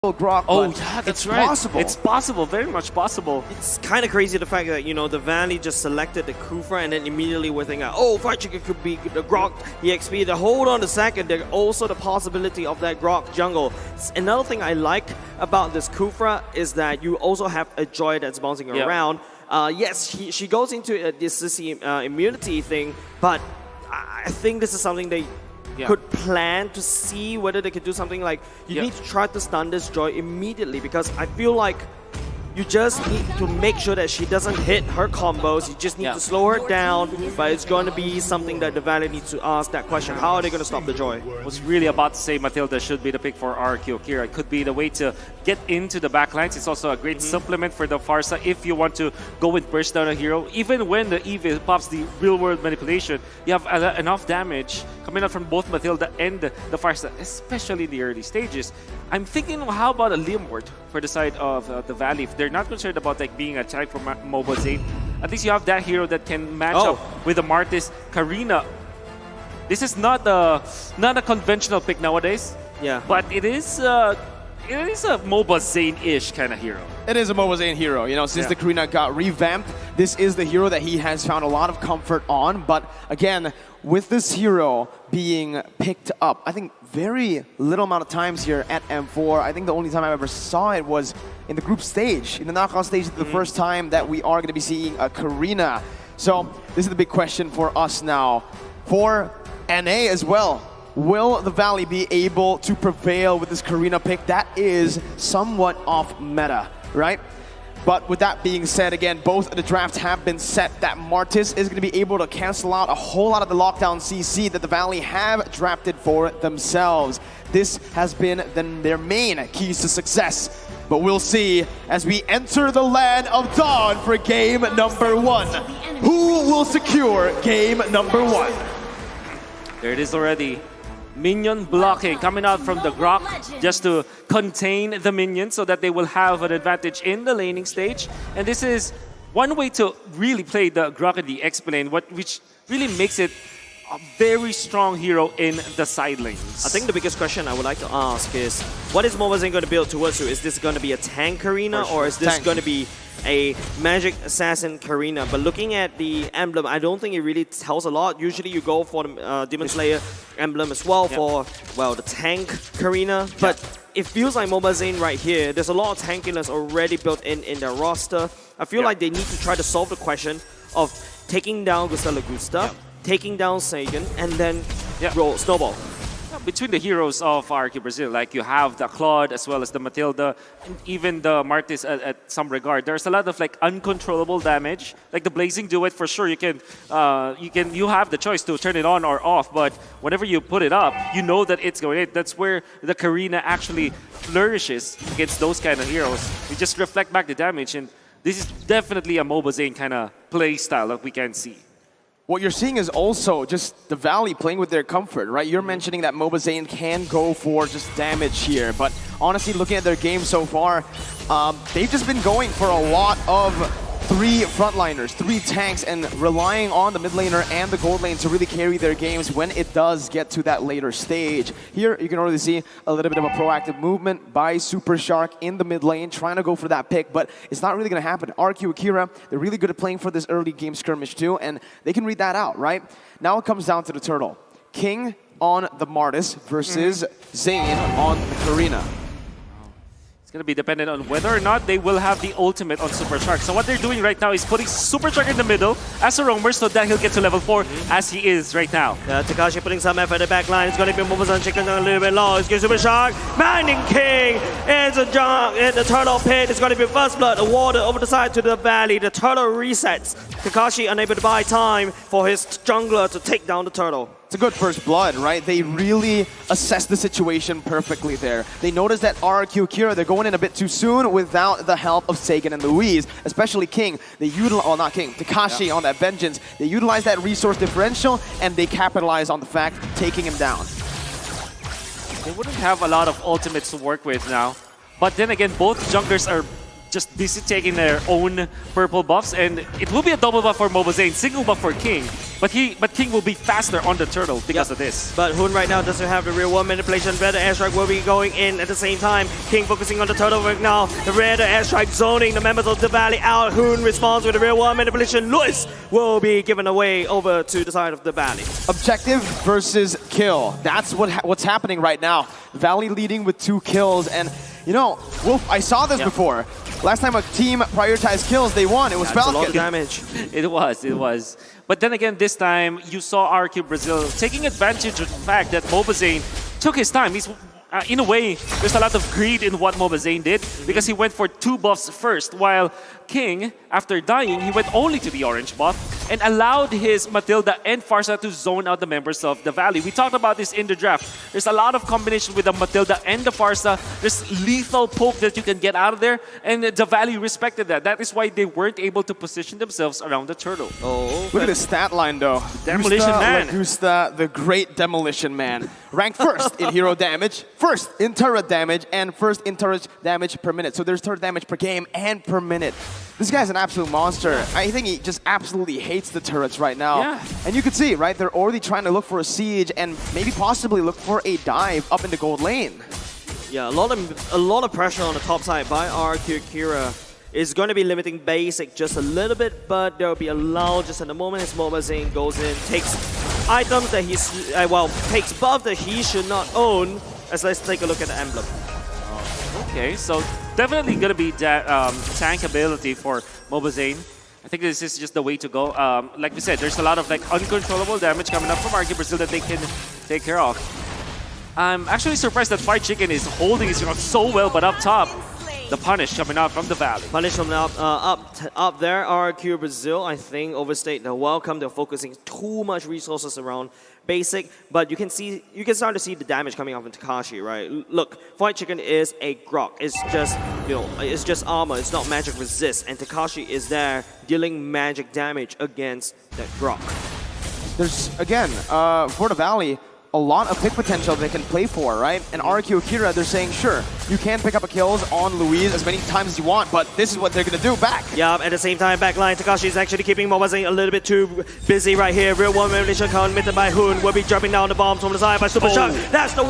Grok. Oh yeah, that's right. Possible. It's possible, very much possible. It's kind of crazy the fact that, you know, the Valley just selected the Kufra and then immediately we're thinking, oh, Fried Chicken could be the Grok EXP. The hold on a second, there's also the possibility of that Grok jungle. Another thing I like about this Kufra is that you also have a Joy that's bouncing around. Yes, she goes into this immunity thing, but I think this is something they could plan to see whether they could do something like you need to try to stun this Joy immediately, because I feel like you just need to make sure that she doesn't hit her combos. You just need to slow her down, but it's going to be something that the Valley needs to ask that question. How are they going to stop the Joy? I was really about to say Matilda should be the pick for RRQ Akira. It could be the way to get into the backlines. It's also a great supplement for the Pharsa if you want to go with burst down a hero. Even when the Eve pops the real world manipulation, you have enough damage coming out from both Matilda and the Pharsa, especially in the early stages. I'm thinking, how about a Liam for the side of the Valley? If they're not concerned about like being a type for Mobile Zane, at least you have that hero that can match up with the Martis. Karina, this is not a conventional pick nowadays. Yeah, but it is a Mobile Zane-ish kind of hero. It is a Mobile Zane hero. You know, since the Karina got revamped, this is the hero that he has found a lot of comfort on. But again, with this hero being picked up, I think very little amount of times here at M4. I think the only time I ever saw it was in the group stage, in the knockout stage, the first time that we are going to be seeing a Karina. So this is the big question for us now. For NA as well. Will the Valley be able to prevail with this Karina pick? That is somewhat off meta, right? But with that being said, again, both of the drafts have been set. That Martis is going to be able to cancel out a whole lot of the lockdown CC that the Valley have drafted for themselves. This has been their main keys to success. But we'll see as we enter the land of Dawn for game number 1. Who will secure game number 1? There it is already. Minion blocking coming out from the Grok just to contain the minions so that they will have an advantage in the laning stage. And this is one way to really play the Grok in the X lane, which really makes it a very strong hero in the side lanes. I think the biggest question I would like to ask is, what is Mobile Zane going to build towards you? Is this going to be a tank Karina, or is this going to be a magic assassin Karina? But looking at the emblem, I don't think it really tells a lot. Usually you go for the Demon Slayer emblem as well for, well, the tank Karina. But it feels like Mobile Zane right here, there's a lot of tankiness already built in their roster. I feel like they need to try to solve the question of taking down Gusta Lagusta, taking down Sagan, and then roll Snowball. Between the heroes of RRQ Brazil, like you have the Claude as well as the Matilda, and even the Martis at some regard. There's a lot of like uncontrollable damage, like the Blazing Duet. For sure, you have the choice to turn it on or off. But whenever you put it up, you know that it's going in. That's where the Karina actually flourishes against those kind of heroes. You just reflect back the damage, and this is definitely a Mobile Zane kind of play style that we can see. What you're seeing is also just the Valley playing with their comfort, right? You're mentioning that Mobile Zane can go for just damage here, but honestly, looking at their game so far, they've just been going for a lot of 3 frontliners, 3 tanks, and relying on the mid laner and the gold lane to really carry their games when it does get to that later stage. Here, you can already see a little bit of a proactive movement by Super Shark in the mid lane, trying to go for that pick, but it's not really going to happen. RRQ Akira, they're really good at playing for this early game skirmish too, and they can read that out, right? Now it comes down to the turtle. King on the Martis versus Zane on the Karina. It's going to be dependent on whether or not they will have the ultimate on Super Shark. So what they're doing right now is putting Super Shark in the middle as a roamer so that he'll get to level 4 as he is right now. Takashi putting some effort at the back line. It's going to be Mobile Zane chicken a little bit low. It's going to Super Shark. Minding King is a jump in the turtle pit. It's going to be First Blood awarded over the side to the Valley. The turtle resets. Takashi unable to buy time for his jungler to take down the turtle. It's a good first blood, right? They really assess the situation perfectly there. They notice that RRQ Akira, they're going in a bit too soon without the help of Sagan and Louise, especially King. They utilize, well, not King, Takashi on that Vengeance. They utilize that resource differential and they capitalize on the fact taking him down. They wouldn't have a lot of ultimates to work with now. But then again, both junglers are just busy taking their own purple buffs, and it will be a double buff for Mobile Zane, single buff for King. But King will be faster on the turtle because of this. But Hoon right now doesn't have the real world manipulation. Red airstrike will be going in at the same time. King focusing on the turtle right now. The red airstrike zoning the members of the valley out. Hoon responds with the real world manipulation. Lewis will be given away over to the side of the valley. Objective versus kill. That's what's happening right now. Valley leading with 2 kills, and you know, Wolf, I saw this before. Last time a team prioritized kills, they won. It was That's Falcon. a lot of damage. It was. But then again, this time, you saw RRQ Brazil taking advantage of the fact that Mobazane took his time. He's, in a way, there's a lot of greed in what Mobazane did because he went for 2 buffs first, while King, after dying, he went only to the orange buff and allowed his Matilda and Farsa to zone out the members of the Valley. We talked about this in the draft. There's a lot of combination with the Matilda and the Farsa. There's lethal poke that you can get out of there, and the Valley respected that. That is why they weren't able to position themselves around the turtle. Oh, Look at the stat line, though. Demolition Man. Gusta, the great Demolition Man. Ranked first in hero damage, first in turret damage, and first in turret damage per minute. So there's turret damage per game and per minute. This guy's an absolute monster. I think he just absolutely hates the turrets right now. Yeah. And you can see, right, they're already trying to look for a siege and maybe possibly look for a dive up in the gold lane. yeah, a lot of pressure on the top side by RRQ Akira. Is going to be limiting basic just a little bit, but there will be a lull just at the moment as Mobazane goes in, takes items that he's, takes buff that he should not own. As let's take a look at the emblem. Okay, so definitely going to be tank ability for Mobazane. I think this is just the way to go. Like we said, there's a lot of like uncontrollable damage coming up from RRQ Brazil that they can take care of. I'm actually surprised that Fried Chicken is holding his ground so well, but up top, the punish coming out from the Valley. Punish from up there. RRQ Brazil, I think, overstayed the welcome. They're focusing too much resources around basic, but you can start to see the damage coming off in Takashi, right? Look, Fried Chicken is a grok. It's just, you know, it's just armor. It's not magic resist, and Takashi is there dealing magic damage against that grok. There's, again, for the Valley, a lot of pick potential they can play for, right? And RRQ Akira, they're saying, sure, you can pick up a kills on Louise as many times as you want, but this is what they're going to do back. Yeah, at the same time, backline, Takashi is actually keeping Mobazane a little bit too busy right here. Real one manipulation committed by Hoon will be dropping down the bombs from the side by Super Shock. That's the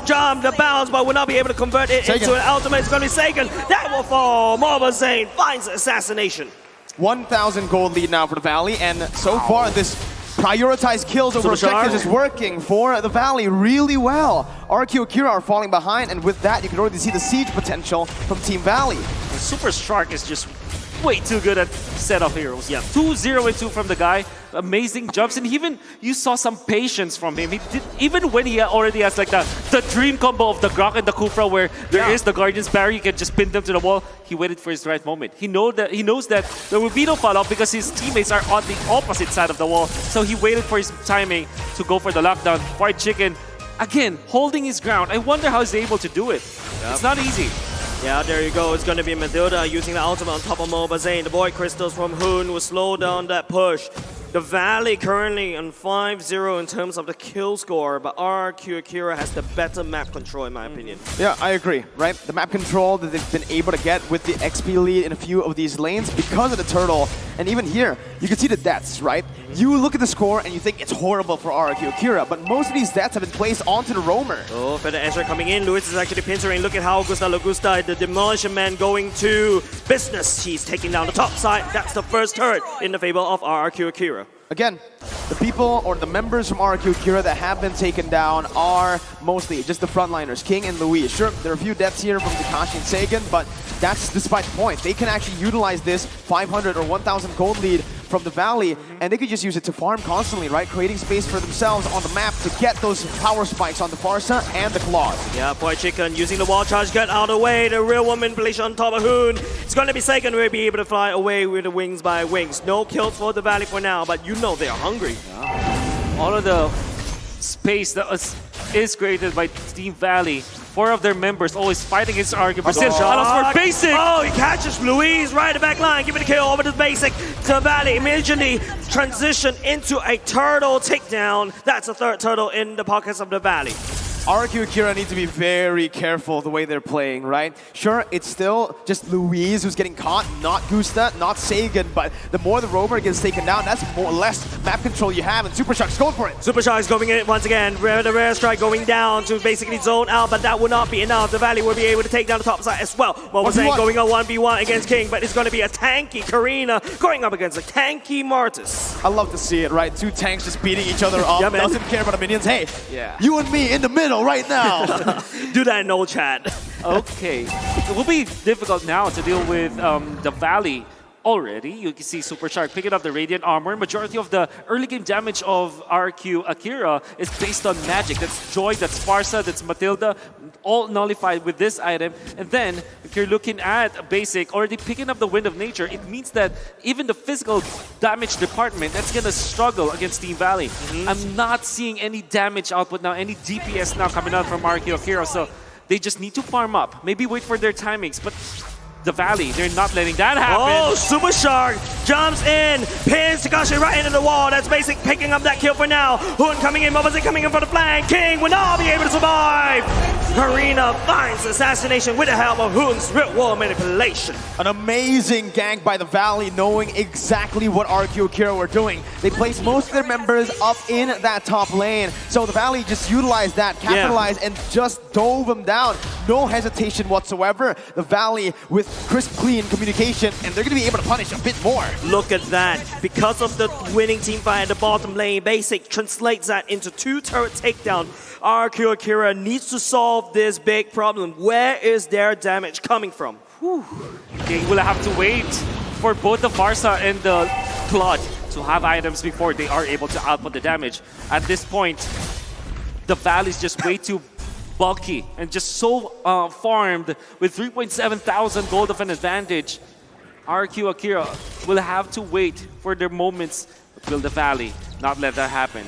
jump, the bounce, but will not be able to convert it into an ultimate. It's going to be Sagan. That will fall. Mobazane finds assassination. 1,000 gold lead now for the Valley, and so far this prioritized kills over objectives is working for the Valley really well. RRQ Akira are falling behind, and with that, you can already see the siege potential from Team Valley. Super Shark is just way too good at setup heroes. Yeah, 2-0 and 2 from the guy. Amazing jumps, and even you saw some patience from him. He did, even when he already has like the dream combo of the Grok and the Kufra, where there is the Guardian's Barrier, you can just pin them to the wall. He waited for his right moment. He knows that there will be no follow-up because his teammates are on the opposite side of the wall. So he waited for his timing to go for the lockdown. Fried Chicken, again, holding his ground. I wonder how he's able to do it. It's not easy. Yeah, there you go. It's going to be Matilda using the ultimate on top of Mobazane. The Void Crystals from Hoon will slow down that push. The Valley currently on 5-0 in terms of the kill score, but RRQ Akira has the better map control in my opinion. Yeah, I agree, right? The map control that they've been able to get with the XP lead in a few of these lanes because of the turtle. And even here, you can see the deaths, right? You look at the score and you think it's horrible for RRQ Akira, but most of these deaths have been placed onto the roamer. Oh, Feather Ezra coming in. Lewis is actually pincering. Look at how Augusta, the Demolition Man, going to business. He's taking down the top side. That's the first turret in the favor of RRQ Akira. Again, the people or the members from RRQ Akira that have been taken down are mostly just the frontliners, King and Louise. Sure, there are a few deaths here from Takashi and Sagan, but that's despite the point. They can actually utilize this 500 or 1,000 gold lead from the Valley, and they could just use it to farm constantly, right? Creating space for themselves on the map to get those power spikes on the Farsa and the Claws. Yeah, Fried Chicken using the wall charge, get out of the way. The real one manipulation on top of Hoon. It's going to be Sagan will be able to fly away with the wings by wings. No kills for the Valley for now, but you know they are hungry. All of the space that is created by Team Valley. 4 of their members always fighting against RRQ Brazil. Allows for basic. Oh, he catches Louise right at the back line. Give it a kill over to basic. To Valley immediately transition into a turtle takedown. That's the third turtle in the pockets of the Valley. RRQ Akira need to be very careful the way they're playing, right? Sure, it's still just Louise who's getting caught, not Gusta, not Sagan, but the more the rover gets taken down, that's more less map control you have, and Super Shark's going for it. Super Shark's going in once again. The rare strike going down to basically zone out, but that will not be enough. The Valley will be able to take down the top side as well. What was saying going on 1v1 against King, but it's going to be a tanky Karina going up against a tanky Martis. I love to see it, right? Two tanks just beating each other up. Yeah, man. Doesn't care about the minions. Hey, Yeah. you and me in the middle right now. Do that in no chat. Okay. It will be difficult now to deal with the Valley already. You can see Super Shark picking up the Radiant Armor. Majority of the early game damage of RRQ Akira is based on magic. That's Joy, that's Farsa, that's Matilda, all nullified with this item. And then, if you're looking at basic, already picking up the Wind of Nature, it means that even the physical damage department, that's gonna struggle against Team Valley. I'm not seeing any damage output now, any DPS now coming out from RRQ Akira, so they just need to farm up. Maybe wait for their timings, but the Valley, they're not letting that happen. Oh, Super Shark jumps in, pins Takashi right into the wall. That's Basic picking up that kill for now. Hoon coming in, Mobazin coming in for the flank. King will not be able to survive. Karina finds assassination with the help of Hoon's Rip Wall manipulation. An amazing gank by the Valley, knowing exactly what RRQ Akira were doing. They placed most of their members up in that top lane. So the Valley just utilized that, capitalized, and just dove them down. No hesitation whatsoever. The Valley with crisp, clean communication, and they're going to be able to punish a bit more. Look at that. Because of the winning team fight at the bottom lane, Basic translates that into 2 turret takedown. RRQ Akira needs to solve this big problem. Where is their damage coming from? They will have to wait for both the Farsa and the Claude to have items before they are able to output the damage. At this point, the Valley is just way too bulky and just so farmed with 3.7 thousand gold of an advantage. RRQ Akira will have to wait for their moments. Will the Valley not let that happen?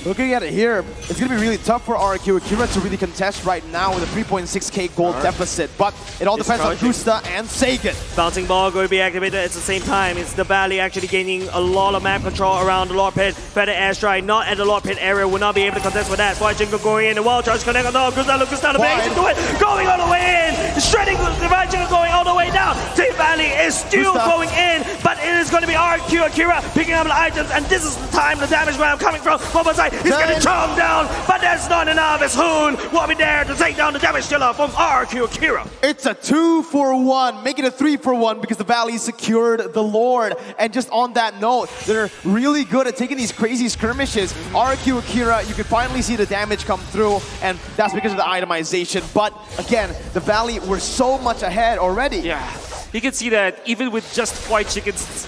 Looking at it here, it's going to be really tough for RRQ Akira to really contest right now with a 3.6k gold deficit, but it all depends on Gusta and Sagan. Bouncing ball going to be activated at the same time. It's the Valley actually gaining a lot of map control around the Lord Pit. Better airstrike, not at the Lord Pit area, will not be able to contest with that. White Jingle going in, the wall charge connect on the Gusta the base into it, going all the way in, shredding the White Jingle going all the way down. Team Valley is still going in, but it is going to be RRQ Akira picking up the items, and this is the time the damage round coming from. One side, he's going to chomp down, but that's not enough as Hoon will be there to take down the damage dealer from RRQ Akira. It's a 2-for-1, making it 3-for-1 because the Valley secured the Lord. And just on that note, they're really good at taking these crazy skirmishes. RRQ Akira, you can finally see the damage come through, and that's because of the itemization. But again, the Valley were so much ahead already. Yeah, you can see that even with just White Chickens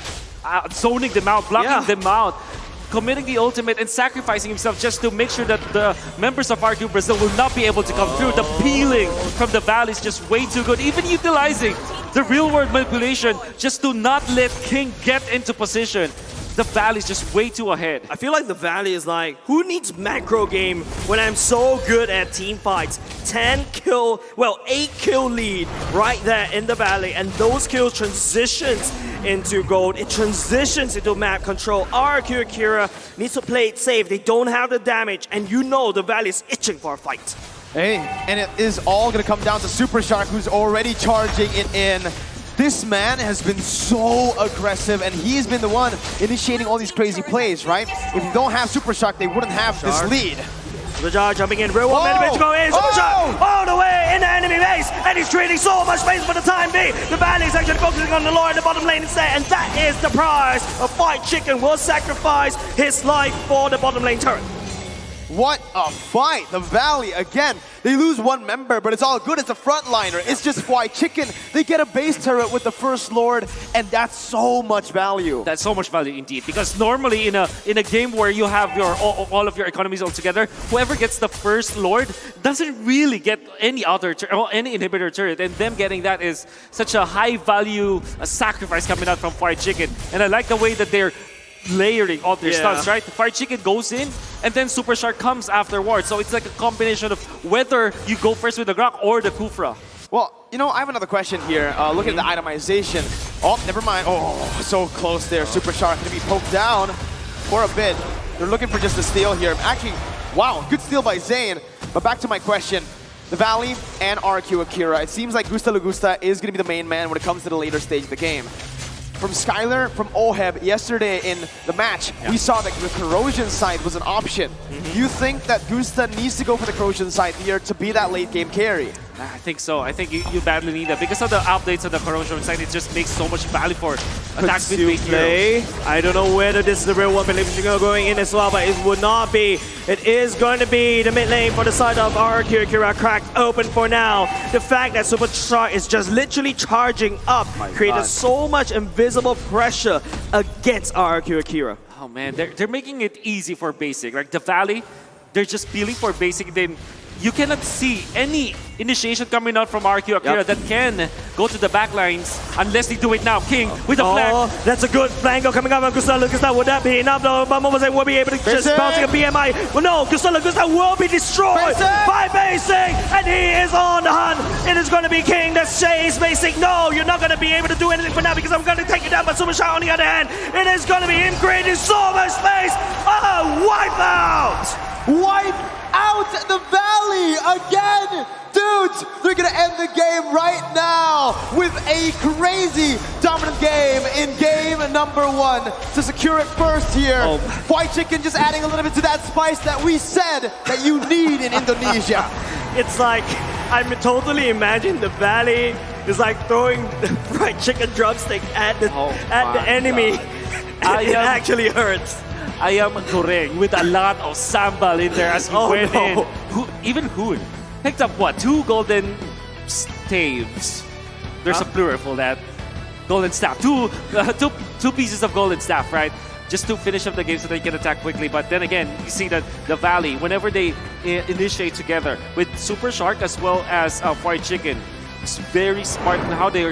zoning them out, blocking them out, committing the ultimate and sacrificing himself just to make sure that the members of RRQ Brazil will not be able to come through. The peeling from the Valley is just way too good. Even utilizing the real-world manipulation just to not let King get into position. The Valley is just way too ahead. I feel like the Valley is like, who needs macro game when I'm so good at team fights? 8 kill lead right there in the Valley, and those kills transitions into gold. It transitions into map control. RRQ Akira needs to play it safe. They don't have the damage, and you know the Valley is itching for a fight. Hey, and it is all going to come down to Super Shark, who's already charging it in. This man has been so aggressive, and he's been the one initiating all these crazy plays, right? If you don't have Super Shark, they wouldn't have this lead. The Jar jumping in, real one to go in, Super Shark all the way in the enemy base, and he's creating so much space for the time being. The Valley is actually focusing on the Lord in the bottom lane instead, and that is the prize. A White Chicken will sacrifice his life for the bottom lane turret. What a fight! The Valley, again, they lose one member, but it's all good. It's a frontliner. It's just White Chicken. They get a base turret with the first Lord, and that's so much value. That's so much value indeed. Because normally in a game where you have your all of your economies all together, whoever gets the first Lord doesn't really get any other any inhibitor turret, and them getting that is such a high value sacrifice coming out from White Chicken. And I like the way that they're layering all their stuns, right? The Fried Chicken goes in, and then Super Shark comes afterwards. So it's like a combination of whether you go first with the Grok or the Kufra. Well, you know, I have another question here. Looking at the itemization. Oh, never mind. Oh, so close there. Super Shark going to be poked down for a bit. They're looking for just a steal here. Actually, wow, good steal by Zane. But back to my question. The Valley and RRQ Akira, it seems like Gusta Lagusta is going to be the main man when it comes to the later stage of the game. From Skylar, from Oheb, yesterday in the match, we saw that the Corrosion side was an option. Do you think that Gusta needs to go for the Corrosion side here to be that late game carry? I think so. I think you badly need that. Because of the updates of the Corrosion side, it just makes so much value for attack speed heroes. I don't know whether this is the real one. Believe going in as well, but it would not be. It is going to be the mid lane for the side of RRQ Akira cracked open for now. The fact that Superstar is just literally charging up created so much invisible pressure against RRQ Akira. Oh man, they're making it easy for basic. Like the Valley, they're just peeling for basic. Then you cannot see any initiation coming out from RRQ Akira that can go to the backlines unless they do it now. King with a flank. That's a good flank coming up on Gusta Lagusta. Would that be enough though? But Momose will be able to just bouncing a BMI. Well, no, Gusta Lagusta will be destroyed by Basic, and he is on the hunt. It is going to be King that says Basic, no, you're not going to be able to do anything for now because I'm going to take you down. But Superstar on the other hand, it is going to be him creating so much space. Wipe out! Wipe out the Valley again! Dudes, they're gonna end the game right now with a crazy dominant game in game number 1 to secure it first here. White Chicken just adding a little bit to that spice that we said that you need in Indonesia. It's like, I'm totally imagining the Valley is like throwing the fried chicken drumstick at the enemy. It actually hurts. I am Goreng with a lot of sambal in there as he went in. Even Hoon picked up what? 2 golden staves. There's a plural for that. Golden staff. Two pieces of golden staff, right? Just to finish up the game so they can attack quickly. But then again, you see that the Valley, whenever they initiate together with Super Shark as well as Fried Chicken, it's very smart in how they are